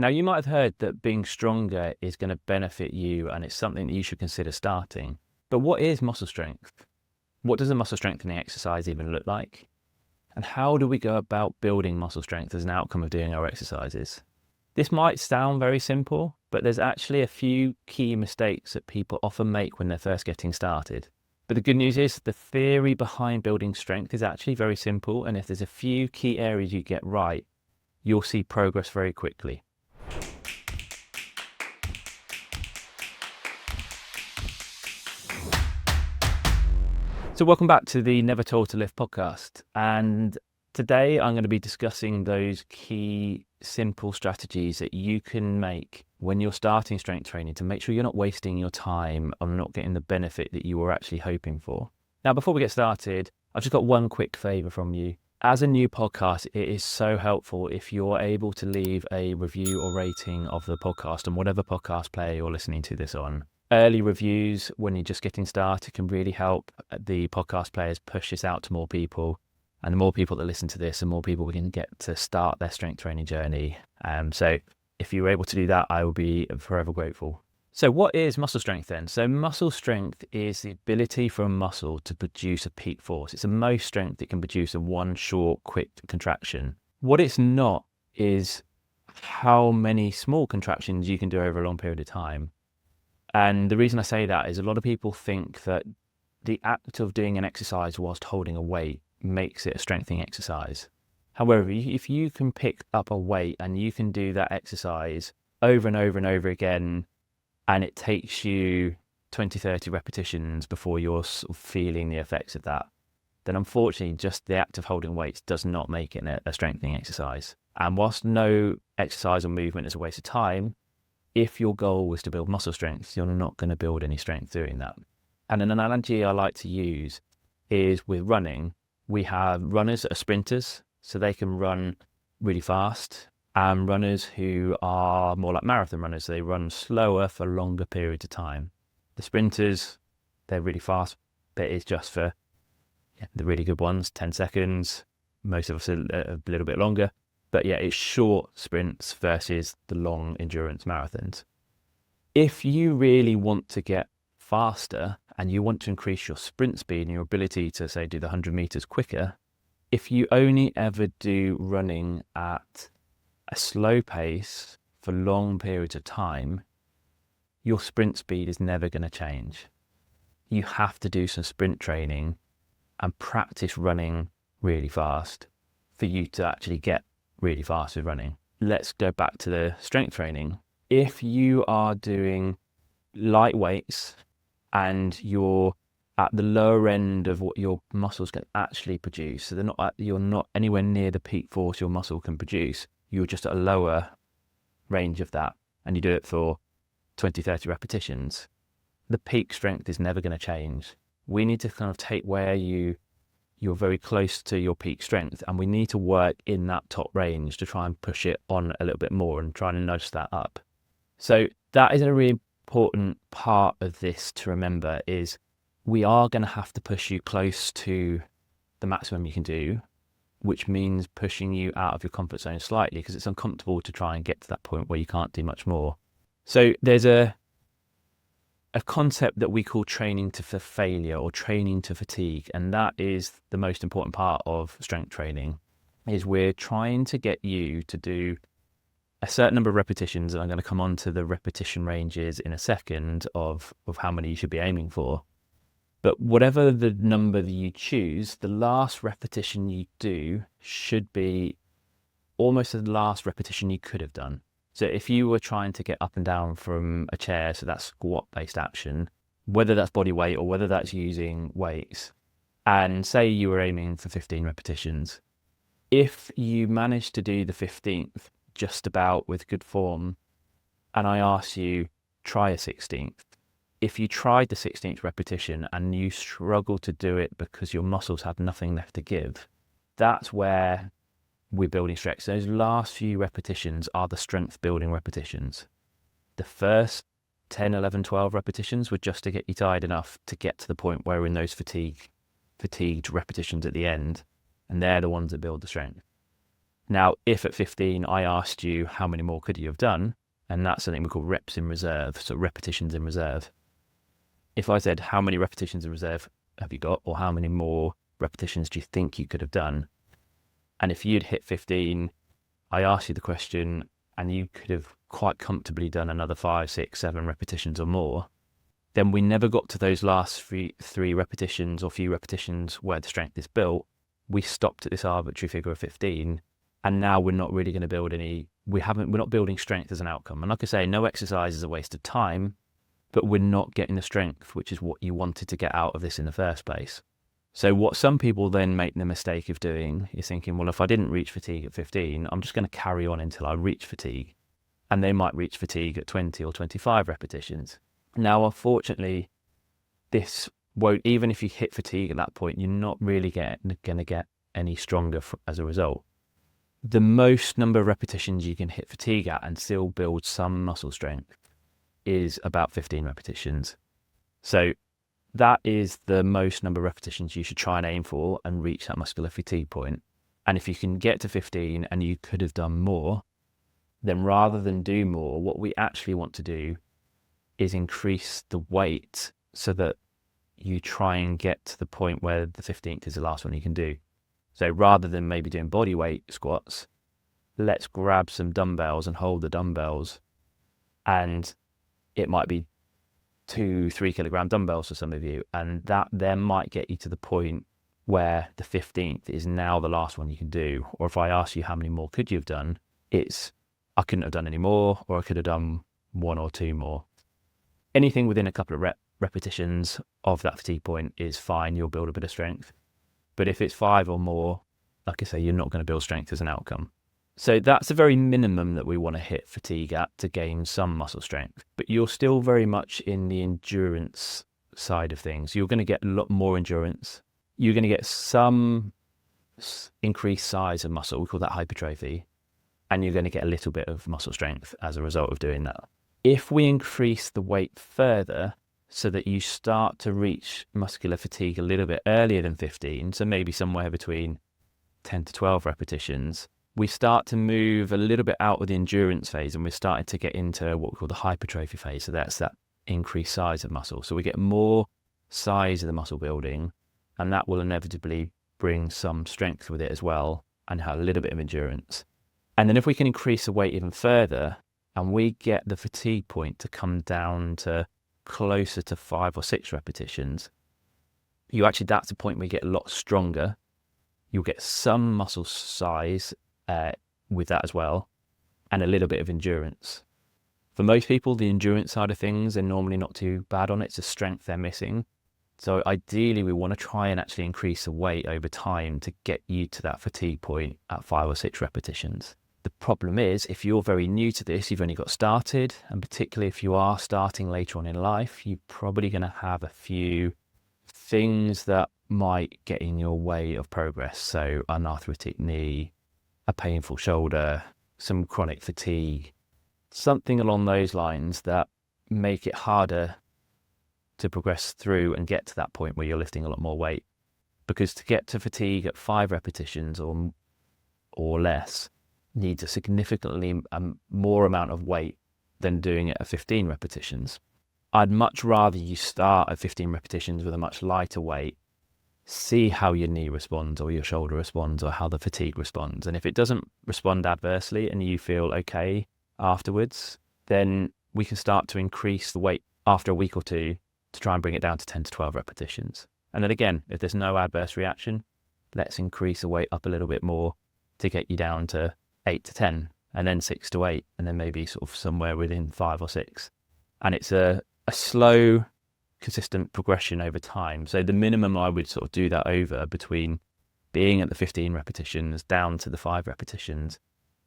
Now, you might have heard that being stronger is going to benefit you and it's something that you should consider starting. But what is muscle strength? What does a muscle strengthening exercise even look like? And how do we go about building muscle strength as an outcome of doing our exercises? This might sound very simple, but there's actually a few key mistakes that people often make when they're first getting started. But the good news is the theory behind building strength is actually very simple. And if there's a few key areas you get right, you'll see progress very quickly. So welcome back to the Never Told to Lift podcast. And today I'm going to be discussing those key simple strategies that you can make when you're starting strength training to make sure you're not wasting your time or not getting the benefit that you were actually hoping for. Now, before we get started, I've just got one quick favor from you. As a new podcast, it is so helpful if you're able to leave a review or rating of the podcast on whatever podcast player you're listening to this on. Early reviews when you're just getting started can really help the podcast players push this out to more people. And the more people that listen to this, the more people we can get to start their strength training journey. So if you're able to do that, I will be forever grateful. So what is muscle strength then? So muscle strength is the ability for a muscle to produce a peak force. It's the most strength it can produce in one short, quick contraction. What it's not is how many small contractions you can do over a long period of time. And the reason I say that is a lot of people think that the act of doing an exercise whilst holding a weight makes it a strengthening exercise. However, if you can pick up a weight and you can do that exercise over and over and over again, and it takes you 20, 30 repetitions before you're sort of feeling the effects of that, then unfortunately just the act of holding weights does not make it a strengthening exercise. And whilst no exercise or movement is a waste of time, if your goal was to build muscle strength, you're not going to build any strength doing that. And an analogy I like to use is with running. We have runners that are sprinters, so they can run really fast, and runners who are more like marathon runners. So they run slower for longer periods of time. The sprinters, they're really fast, but it's just for the really good ones, 10 seconds. Most of us are a little bit longer. But yeah, it's short sprints versus the long endurance marathons. If you really want to get faster and you want to increase your sprint speed and your ability to, say, do the 100 meters quicker, if you only ever do running at a slow pace for long periods of time, your sprint speed is never going to change. You have to do some sprint training and practice running really fast for you to actually get really fast with running. Let's go back to the strength training. If you are doing light weights and you're at the lower end of what your muscles can actually produce, so you're not anywhere near the peak force your muscle can produce, you're just at a lower range of that, and you do it for 20, 30 repetitions, the peak strength is never going to change. We need to kind of take where you're very close to your peak strength, and we need to work in that top range to try and push it on a little bit more and try and nudge that up. So that is a really important part of this to remember, is we are going to have to push you close to the maximum you can do, which means pushing you out of your comfort zone slightly, because it's uncomfortable to try and get to that point where you can't do much more. So there's a concept that we call training to failure or training to fatigue. And that is the most important part of strength training, is we're trying to get you to do a certain number of repetitions. And I'm going to come on to the repetition ranges in a second of how many you should be aiming for. But whatever the number that you choose, the last repetition you do should be almost the last repetition you could have done. So if you were trying to get up and down from a chair, so that's squat-based action, whether that's body weight or whether that's using weights, and say you were aiming for 15 repetitions, if you managed to do the 15th just about with good form, and I ask you, try a 16th, if you tried the 16th repetition and you struggle to do it because your muscles have nothing left to give, that's where we're building strength. So those last few repetitions are the strength building repetitions. The first 10, 11, 12 repetitions were just to get you tired enough to get to the point where we're in those fatigued repetitions at the end. And they're the ones that build the strength. Now, if at 15 I asked you how many more could you have done, and that's something we call reps in reserve, so repetitions in reserve. If I said, how many repetitions in reserve have you got, or how many more repetitions do you think you could have done? And if you'd hit 15, I asked you the question, and you could have quite comfortably done another 5, 6, 7 repetitions or more, then we never got to those last three repetitions or few repetitions where the strength is built. We stopped at this arbitrary figure of 15, and now we're not really going to build we're not building strength as an outcome. And like I say, no exercise is a waste of time, but we're not getting the strength, which is what you wanted to get out of this in the first place. So what some people then make the mistake of doing is thinking, well, if I didn't reach fatigue at 15, I'm just going to carry on until I reach fatigue. And they might reach fatigue at 20 or 25 repetitions. Now, unfortunately, this won't, even if you hit fatigue at that point, you're not really going to get any stronger as a result. The most number of repetitions you can hit fatigue at and still build some muscle strength is about 15 repetitions. So that is the most number of repetitions you should try and aim for and reach that muscular fatigue point. And if you can get to 15 and you could have done more, then rather than do more, what we actually want to do is increase the weight so that you try and get to the point where the 15th is the last one you can do. So rather than maybe doing body weight squats, let's grab some dumbbells and hold the dumbbells. And it might be 2-3 kilogram dumbbells for some of you. And that then might get you to the point where the 15th is now the last one you can do. Or if I ask you how many more could you have done, it's I couldn't have done any more, or I could have done 1 or 2 more. Anything within a couple of repetitions of that fatigue point is fine. You'll build a bit of strength. But if it's 5 or more, like I say, you're not going to build strength as an outcome. So that's the very minimum that we want to hit fatigue at to gain some muscle strength. But you're still very much in the endurance side of things. You're going to get a lot more endurance. You're going to get some increased size of muscle. We call that hypertrophy. And you're going to get a little bit of muscle strength as a result of doing that. If we increase the weight further so that you start to reach muscular fatigue a little bit earlier than 15, so maybe somewhere between 10 to 12 repetitions, we start to move a little bit out of the endurance phase and we're starting to get into what we call the hypertrophy phase. So that's that increased size of muscle. So we get more size of the muscle building, and that will inevitably bring some strength with it as well and have a little bit of endurance. And then if we can increase the weight even further and we get the fatigue point to come down to closer to 5 or 6 repetitions, that's the point where you get a lot stronger. You'll get some muscle size with that as well, and a little bit of endurance. For most people, the endurance side of things are normally not too bad on it. It's the strength they're missing. So ideally, we want to try and actually increase the weight over time to get you to that fatigue point at 5 or 6 repetitions. The problem is, if you're very new to this, you've only got started, and particularly if you are starting later on in life, you're probably going to have a few things that might get in your way of progress. So an arthritic knee, a painful shoulder, some chronic fatigue, something along those lines that make it harder to progress through and get to that point where you're lifting a lot more weight. Because to get to fatigue at 5 repetitions or less needs a significantly more amount of weight than doing it at 15 repetitions. I'd much rather you start at 15 repetitions with a much lighter weight, see how your knee responds or your shoulder responds or how the fatigue responds. And if it doesn't respond adversely and you feel okay afterwards, then we can start to increase the weight after a week or two to try and bring it down to 10 to 12 repetitions. And then again, if there's no adverse reaction, let's increase the weight up a little bit more to get you down to 8 to 10, and then 6 to 8, and then maybe sort of somewhere within 5 or 6. And it's a slow, consistent progression over time. So the minimum I would sort of do that over between being at the 15 repetitions down to the 5 repetitions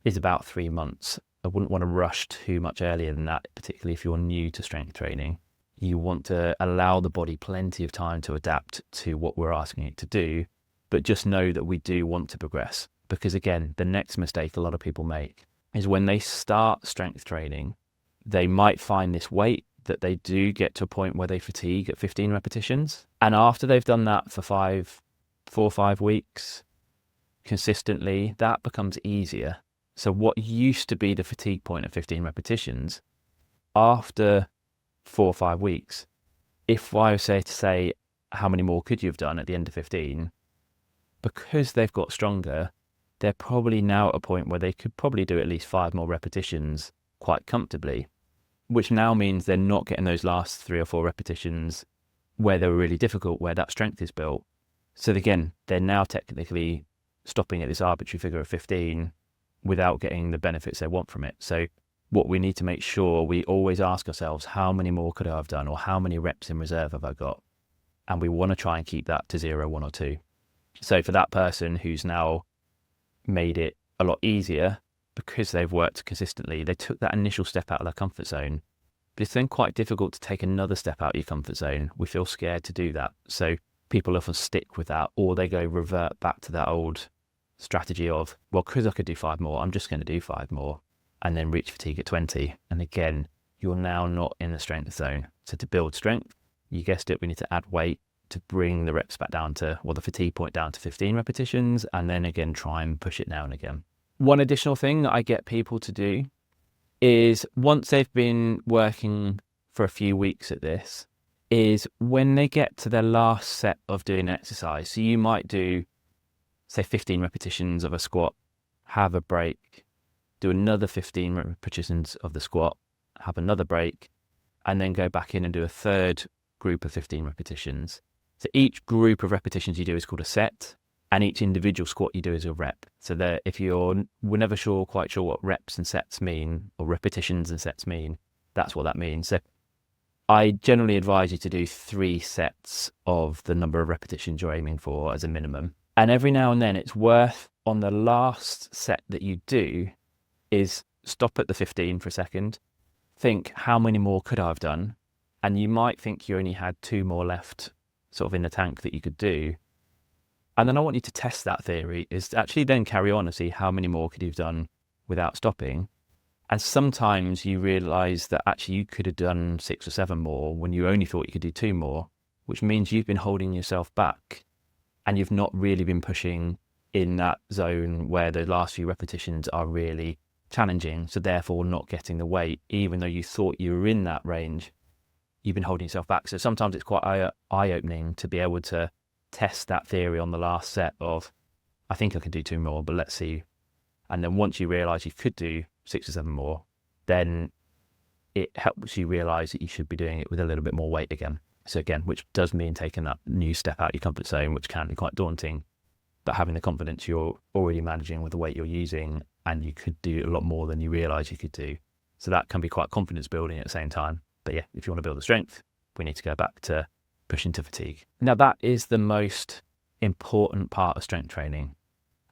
is about 3 months. I wouldn't want to rush too much earlier than that, particularly if you're new to strength training. You want to allow the body plenty of time to adapt to what we're asking it to do, but just know that we do want to progress. Because again, the next mistake a lot of people make is when they start strength training, they might find this weight that they do get to a point where they fatigue at 15 repetitions. And after they've done that for 4 or 5 weeks, consistently, that becomes easier. So what used to be the fatigue point of 15 repetitions, after 4 or 5 weeks, if I was to say how many more could you have done at the end of 15, because they've got stronger, they're probably now at a point where they could probably do at least 5 more repetitions quite comfortably, which now means they're not getting those last 3 or 4 repetitions where they were really difficult, where that strength is built. So again, they're now technically stopping at this arbitrary figure of 15 without getting the benefits they want from it. So what we need to make sure we always ask ourselves, how many more could I have done, or how many reps in reserve have I got? And we want to try and keep that to 0, 1 or 2. So for that person who's now made it a lot easier because they've worked consistently, they took that initial step out of their comfort zone, but it's then quite difficult to take another step out of your comfort zone. We feel scared to do that. So people often stick with that, or they revert back to that old strategy of, well, because I could do 5 more, I'm just going to do 5 more, and then reach fatigue at 20. And again, you're now not in the strength zone. So to build strength, you guessed it, we need to add weight to bring the reps back down to, well, the fatigue point down to 15 repetitions, and then again, try and push it down again. One additional thing that I get people to do is, once they've been working for a few weeks at this, is when they get to their last set of doing an exercise. So you might do, say, 15 repetitions of a squat, have a break, do another 15 repetitions of the squat, have another break, and then go back in and do a third group of 15 repetitions. So each group of repetitions you do is called a set, and each individual squat you do is a rep. So that if we're never quite sure what reps and sets mean, or repetitions and sets mean, that's what that means. So I generally advise you to do 3 sets of the number of repetitions you're aiming for as a minimum. And every now and then it's worth, on the last set that you do, is stop at the 15 for a second, think, how many more could I have done? And you might think you only had 2 more left sort of in the tank that you could do. And then I want you to test that theory, is to actually then carry on and see how many more could you have done without stopping. And sometimes you realize that actually you could have done 6 or 7 more when you only thought you could do 2 more, which means you've been holding yourself back and you've not really been pushing in that zone where the last few repetitions are really challenging. So therefore not getting the weight, even though you thought you were in that range, you've been holding yourself back. So sometimes it's quite eye-opening to be able to test that theory on the last set of, I think I can do 2 more, but let's see. And then once you realize you could do 6 or 7 more, then it helps you realize that you should be doing it with a little bit more weight again. So again, which does mean taking that new step out of your comfort zone, which can be quite daunting, but having the confidence you're already managing with the weight you're using, and you could do a lot more than you realize you could do. So that can be quite confidence building at the same time. But yeah, if you want to build the strength, we need to go back to pushing to fatigue. Now that is the most important part of strength training.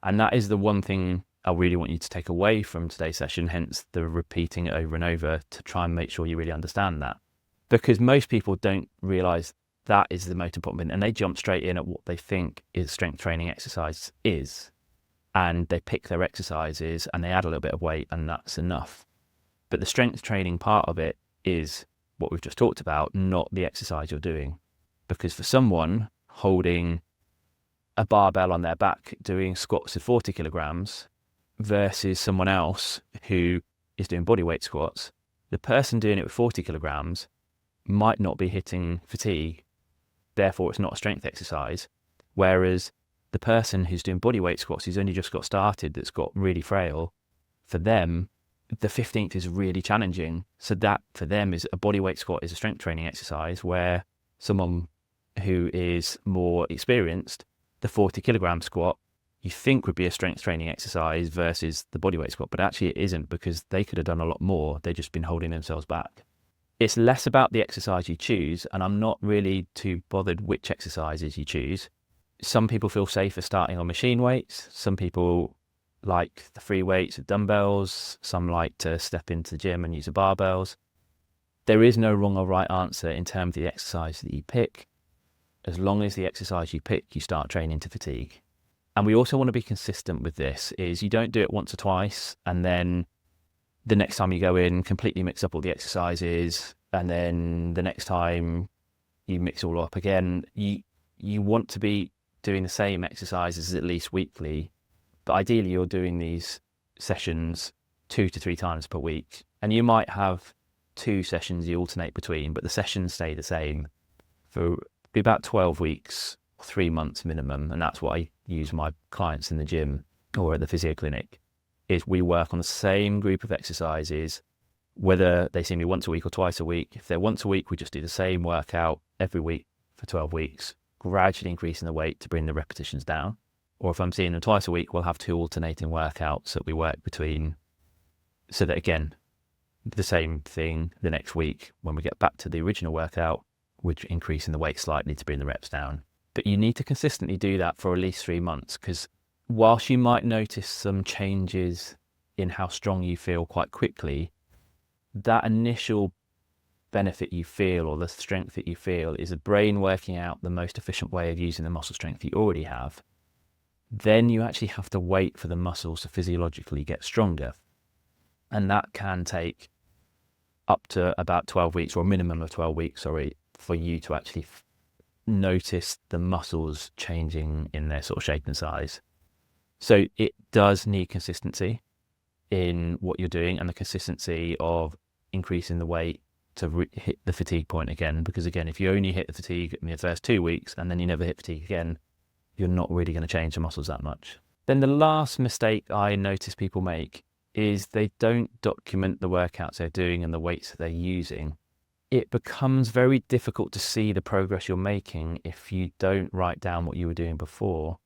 And that is the one thing I really want you to take away from today's session, hence the repeating it over and over to try and make sure you really understand that. Because most people don't realize that is the most important thing, and they jump straight in at what they think is strength training exercise is. And they pick their exercises and they add a little bit of weight, and that's enough. But the strength training part of it is what we've just talked about, not the exercise you're doing. Because for someone holding a barbell on their back doing squats of 40 kilograms versus someone else who is doing bodyweight squats, the person doing it with 40 kilograms might not be hitting fatigue, therefore it's not a strength exercise. Whereas the person who's doing bodyweight squats, who's only just got started, that's got really frail, for them, the 15th is really challenging. So that for them is a bodyweight squat is a strength training exercise, where someone who is more experienced, the 40 kilogram squat, you think would be a strength training exercise versus the bodyweight squat, but actually it isn't, because they could have done a lot more. They've just been holding themselves back. It's less about the exercise you choose, and I'm not really too bothered which exercises you choose. Some people feel safer starting on machine weights. Some people like the free weights with dumbbells. Some like to step into the gym and use the barbells. There is no wrong or right answer in terms of the exercise that you pick. As long as the exercise you pick, you start training to fatigue. And we also want to be consistent with this, is you don't do it once or twice and then the next time you go in completely mix up all the exercises, and then the next time you mix it all up again. You want to be doing the same exercises at least weekly But ideally, you're doing these sessions 2 to 3 times per week. And you might have 2 sessions you alternate between, but the sessions stay the same for about 12 weeks, 3 months minimum. And that's what I use my clients in the gym or at the physio clinic, is we work on the same group of exercises, whether they see me once a week or twice a week. If they're once a week, we just do the same workout every week for 12 weeks, gradually increasing the weight to bring the repetitions down. Or if I'm seeing them twice a week, we'll have 2 alternating workouts that we work between, so that, again, the same thing the next week when we get back to the original workout, we're increasing the weight slightly to bring the reps down. But you need to consistently do that for at least 3 months, because whilst you might notice some changes in how strong you feel quite quickly, that initial benefit you feel, or the strength that you feel, is the brain working out the most efficient way of using the muscle strength you already have. Then you actually have to wait for the muscles to physiologically get stronger. And that can take up to about 12 weeks, or a minimum of 12 weeks, for you to actually notice the muscles changing in their sort of shape and size. So it does need consistency in what you're doing, and the consistency of increasing the weight to hit the fatigue point again. Because again, if you only hit the fatigue in the first 2 weeks and then you never hit fatigue again, you're not really going to change the muscles that much. Then the last mistake I notice people make is they don't document the workouts they're doing and the weights that they're using. It becomes very difficult to see the progress you're making if you don't write down what you were doing before,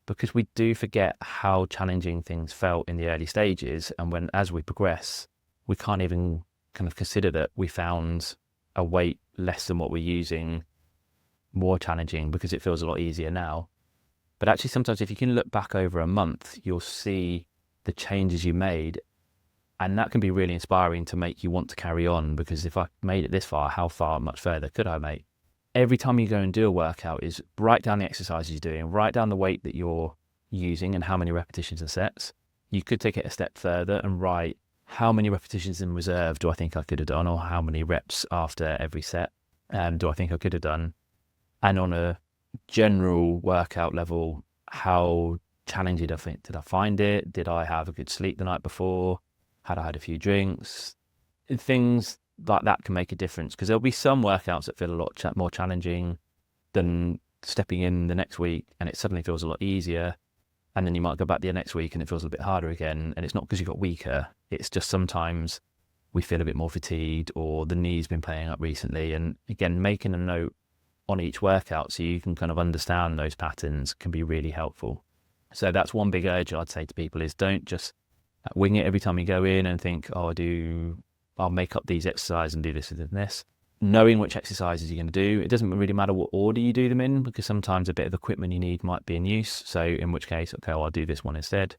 because we do forget how challenging things felt in the early stages. And as we progress, we can't even kind of consider that we found a weight less than what we're using more challenging, because it feels a lot easier now. But actually, sometimes if you can look back over a month, you'll see the changes you made. And that can be really inspiring to make you want to carry on, because if I made it this far, how far much further could I make? Every time you go and do a workout, is write down the exercises you're doing, write down the weight that you're using and how many repetitions and sets. You could take it a step further and write how many repetitions in reserve do I think I could have done, or how many reps after every set do I think I could have done. And on a general workout level, how challenging did I find it? Did I have a good sleep the night before? Had I had a few drinks? Things like that can make a difference, because there'll be some workouts that feel a lot more challenging than stepping in the next week, and it suddenly feels a lot easier. And then you might go back the next week and it feels a bit harder again. And it's not because you got weaker. It's just sometimes we feel a bit more fatigued, or the knee's been playing up recently. And again, making a note on each workout so you can kind of understand those patterns can be really helpful. So that's one big urge I'd say to people, is don't just wing it every time you go in and think, I'll make up these exercises and do this and this. Knowing which exercises you're going to do. It doesn't really matter what order you do them in, because sometimes a bit of equipment you need might be in use. So in which case, I'll do this one instead.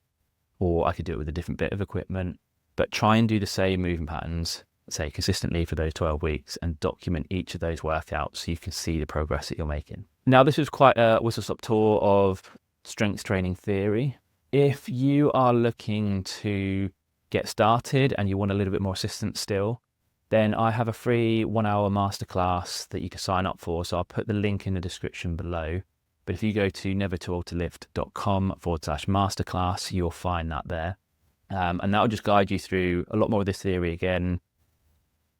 Or I could do it with a different bit of equipment. But try and do the same movement patterns, say, consistently for those 12 weeks, and document each of those workouts so you can see the progress that you're making. Now, this was quite a whistle-stop tour of strength training theory. If you are looking to get started and you want a little bit more assistance still, then I have a free 1-hour masterclass that you can sign up for. So I'll put the link in the description below. But if you go to nevertoiltolift.com/masterclass, you'll find that there. And that'll just guide you through a lot more of this theory again.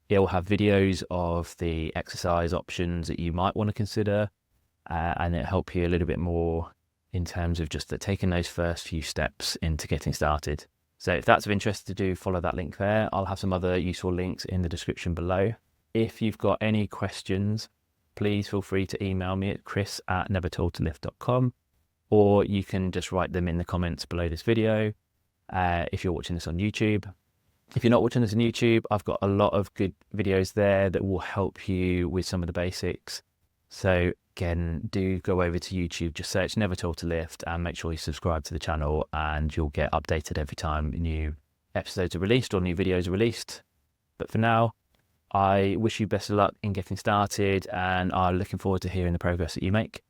It'll have videos of the exercise options that you might want to consider, and it'll help you a little bit more in terms of just taking those first few steps into getting started. So if that's of interest to do, follow that link there. I'll have some other useful links in the description below. If you've got any questions, please feel free to email me at chris@nevertoiltolift.com, or you can just write them in the comments below this video if you're watching this on YouTube. If you're not watching this on YouTube, I've got a lot of good videos there that will help you with some of the basics. So again, do go over to YouTube, just search Never Toil to Lift and make sure you subscribe to the channel, and you'll get updated every time new episodes are released or new videos are released. But for now, I wish you best of luck in getting started, and I'm looking forward to hearing the progress that you make.